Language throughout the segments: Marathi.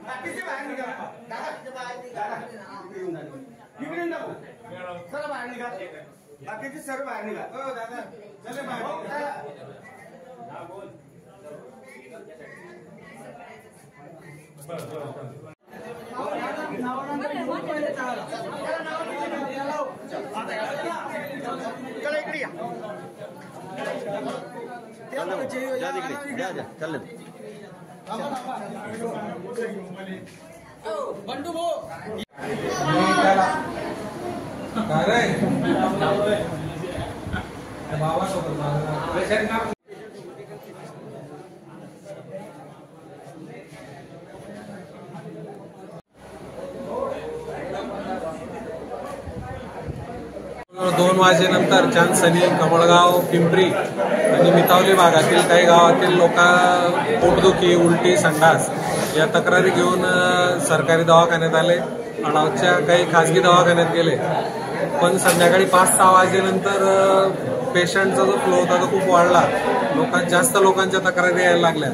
बाकीचे बाहेर निघा इकडे ना चला बाहेर निघा बाकीचे सर्व बाहेर निघा हो दादा चला बाहेर हा बोल चला इकडे या जा तिकडे जा जा चल बंडू भो काय रे बाबा सोबत दोन वाजेनंतर चांदसनी, कमळगाव, पिंपरी आणि मितावली भागातील काही गावातील लोक पोटदुखी, उलटी, संडास या तक्रारी घेऊन सरकारी दवाखान्यात आले. अडावच्या काही खासगी दवाखान्यात गेले. पण संध्याकाळी 5-6 वाजेनंतर पेशंटचा जो फ्लो होता तो खूप वाढला. जास्त लोकांच्या तक्रारी यायला लागल्या.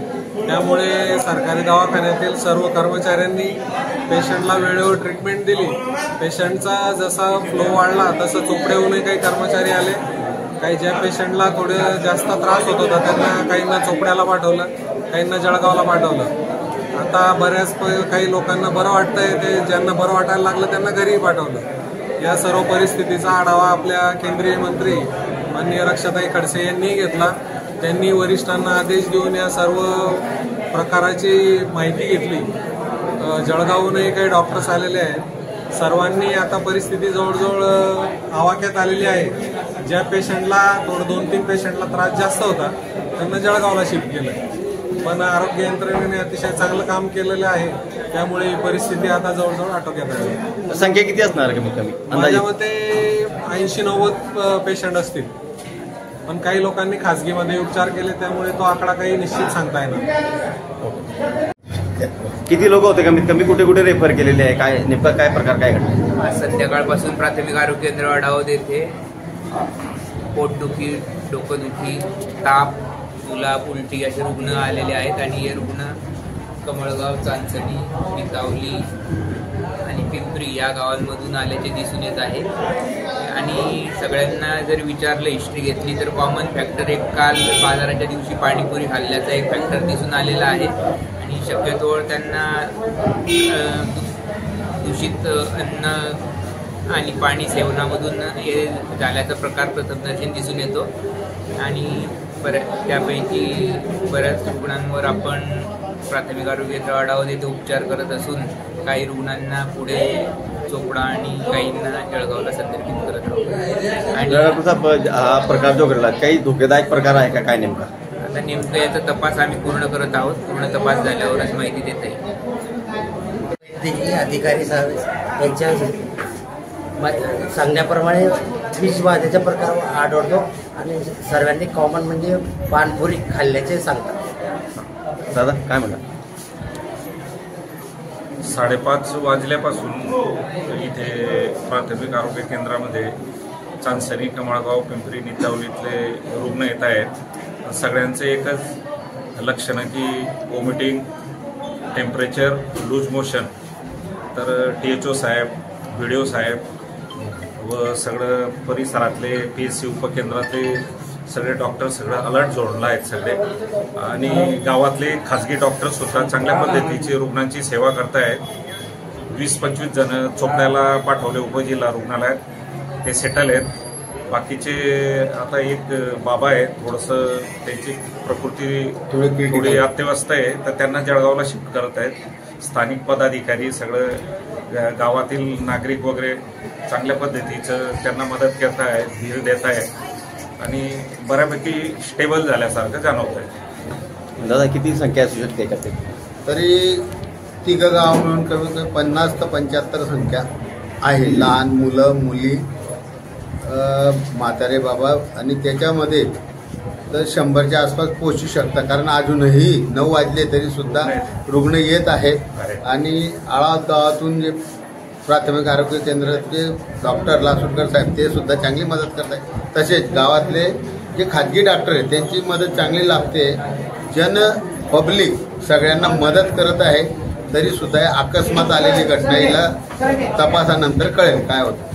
त्यामुळे सरकारी दवाखान्यातील सर्व कर्मचाऱ्यांनी पेशंटला वेळेवर ट्रीटमेंट दिली. पेशंटचा जसा फ्लो वाढला तसं चोपड्याहूनही काही कर्मचारी आले. काही ज्या पेशंटला थोडे जास्त त्रास होत होता त्यांना काहींना चोपड्याला पाठवलं, काहींना जळगावला पाठवलं. आता बऱ्याच काही लोकांना बरं वाटतंय, ते ज्यांना बरं वाटायला लागलं त्यांना घरी पाठवलं. या सर्व परिस्थितीचा आढावा आपल्या केंद्रीय मंत्री माननीय रक्षाताई खडसे यांनी घेतला. त्यांनी वरिष्ठांना आदेश देऊन या सर्व प्रकाराची माहिती घेतली. जळगावहूनही काही डॉक्टर्स आलेले आहेत. सर्वांनी आता परिस्थिती जवळजवळ आवाक्यात आलेली आहे. ज्या पेशंटला थोडं 2-3 पेशंटला त्रास जास्त होता त्यांना जळगावला शिफ्ट केलं. पण आरोग्य यंत्रणेने अतिशय चांगलं काम केलेलं आहे. त्यामुळे ही परिस्थिती आता जवळजवळ आटोक्यात आली. संख्या किती असणार कमीत कमी? माझ्या मते 80-90 पेशंट असतील. पण काही लोकांनी खासगीमध्ये उपचार केले त्यामुळे तो आकडा काही निश्चित सांगता येणार. किती लोक होते कमीत कमी? कुठे कुठे रेफर केलेले आहे? काय नेमकं काय प्रकार काय घडला? आज संध्याकाळपासून प्राथमिक आरोग्य केंद्र अडावत येथे पोटदुखी, डोकंदुखी, ताप, जुलाब, उलटी असे रुग्ण आलेले आहेत. आणि हे रुग्ण कमळगाव, चांदसनी, मितावली आणि पिंपरी या गावांमधून आल्याचे दिसून येत आहे. आणि सगळ्यांना जर विचारलं, हिस्ट्री घेतली तर कॉमन फॅक्टर एक काल बाजाराच्या दिवशी पाणीपुरी खाल्ल्याचा एक फॅक्टर दिसून आलेला आहे. आणि शक्यतोवर त्यांना दूषित अन्न आणि पाणी सेवनामधून हे झाल्याचा प्रकार प्रथमदर्शनी दिसून येतो. आणि त्यापैकी बऱ्याच रुग्णांवर आपण प्राथमिक आरोग्य केंद्र अडावत येथे उपचार करत असून काही रुग्णांना पुढे चोपडा आणि काहींना जळगावला संदर्भित करत आहोत. आणि हा प्रकार जो घडला काही धोकेदायक प्रकार आहे का काय नेमका? आता नेमकं याचा तपास आम्ही पूर्ण करत आहोत. पूर्ण तपास झाल्यावरच माहिती देता येईल. अधिकारी यांच्या सांगण्याप्रमाणे विषबाधेचा प्रकार आढळतो आणि सर्वांनी कॉमन म्हणजे पानपुरी खाल्ल्याचे सांगतात. दादा काय म्हणा? 5:30 वाजल्यापासून इथे प्राथमिक आरोग्य केंद्रामध्ये चांदसनी, कमळगाव, पिंपरी, नितावलीतले रुग्ण येत आहेत. सगळ्यांचे एकच लक्षणं की वॉमिटिंग, टेम्परेचर, लूज मोशन. तर THO साहेब, BDO साहेब व सगळं परिसरातले PSC उपकेंद्रातले सगळे डॉक्टर सगळं अलर्ट जोडला आहेत सगळे. आणि गावातले खासगी डॉक्टर सुद्धा चांगल्या पद्धतीची रुग्णांची सेवा करतायत. 20-25 जण चोपड्याला पाठवले उपजिल्हा रुग्णालयात, ते सेटल आहेत. बाकीचे आता एक बाबा आहेत, थोडंसं त्यांची प्रकृती थोडी अत्यवस्थ आहे, तर त्यांना जळगावला शिफ्ट करत आहेत. स्थानिक पदाधिकारी सगळं गावातील नागरिक वगैरे चांगल्या पद्धतीचं त्यांना मदत करत आहेत, धीर देत आहेत आणि बऱ्यापैकी स्टेबल झाल्यासारखं जाणवत आहे. दादा किती संख्या असू शकते याच्यात? तरी 3 गाव मिळून कमी कमी 50 ते 75 संख्या आहे. लहान मुलं, मुली, म्हातारे बाबा. आणि त्याच्यामध्ये तर 100च्या आसपास पोहोचू शकतात. कारण अजूनही 9 वाजले तरी सुद्धा रुग्ण येत आहेत. आणि आळाव गावातून जे प्राथमिक आरोग्य केंद्राचे डॉक्टर लासुटकर साहेब ते सुद्धा चांगली मदत करत आहेत. तसेच गावातले जे खाजगी डॉक्टर आहेत त्यांची मदत चांगली लागते. पब्लिक सगळ्यांना मदत करत आहे. तरी सुद्धा अकस्मात आलेली घटना हिला तपासानंतर कळेल काय होतं.